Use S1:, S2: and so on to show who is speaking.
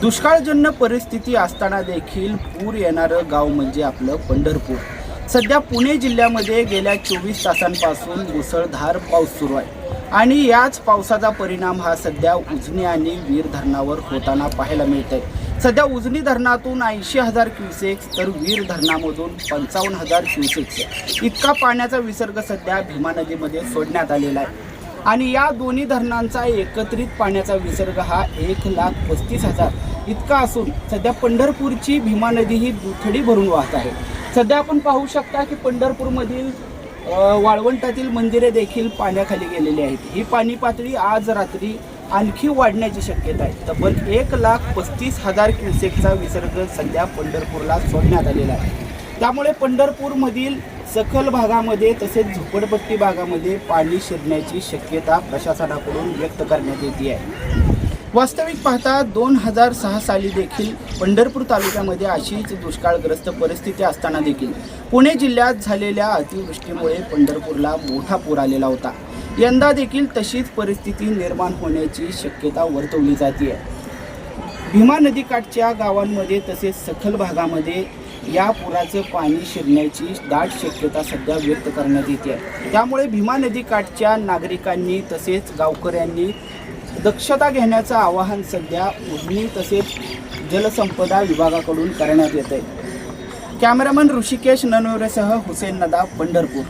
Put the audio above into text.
S1: दुष्काळजन्य परिस्थिती असताना देखील पूर येणारं गाव म्हणजे आपलं पंढरपूर। सध्या पुणे जिल्ह्यामध्ये गेल्या 24 तासांपासून मुसळधार पाऊस सुरू आहे आणि याच पावसाचा परिणाम हा सध्या उजनी आणि वीर धरणावर होताना पाहायला मिळतोय। सध्या उजनी धरणातून 80,000 क्युसेक्स तर वीर धरणामधून 55,000 क्युसेक्स इतका पाण्याचा विसर्ग सध्या भीमा नदीमध्ये सोडण्यात आलेला आहे आणि या दोन्ही धरणांचा एकत्रित पाण्याचा विसर्ग हा 1,35,000 इतका असून सध्या पंढरपूरची भीमा नदी ही दुथडी भरून वाहत आहे। सध्या आपण पाहू शकता की पंढरपूरमधील वाळवंटातील मंदिरे देखील पाण्याखाली गेलेली आहेत। ही पाणी पातळी आज रात्री आणखी वाढण्याची शक्यता आहे। तब्बल 1,35,000 क्युसेकचा विसर्ग सध्या पंढरपूरला सोडण्यात आलेला आहे। त्यामुळे पंढरपूरमधील सखल भागामध्ये तसेच झोपडपट्टी भागामध्ये पाणी शिरण्याची शक्यता प्रशासनाकडून व्यक्त करण्यात येते आहे। वास्तविक पाहता 2006 साली देखील पंढरपूर तालुक्यामध्ये अशीच दुष्काळग्रस्त परिस्थिती असताना देखील पुणे जिल्ह्यात झालेल्या अतिवृष्टीमुळे पंढरपूरला मोठा पूर आलेला होता। यंदा देखील तशीच परिस्थिती निर्माण होण्याची शक्यता वर्तवली जाते आहे। भीमा नदीकाठच्या गावांमध्ये तसेच सखल भागामध्ये या पुराचं पाणी शिरण्याची दाट शक्यता सध्या व्यक्त करण्यात येते आहे। त्यामुळे भीमा नदीकाठच्या नागरिकांनी तसेच गावकऱ्यांनी दक्षता घेण्याचं आवाहन सध्या उजनी तसेच जलसंपदा विभागाकडून करण्यात येत आहे। कॅमेरामन ऋषिकेश ननवरेसह हुसेन नदाब, पंढरपूर।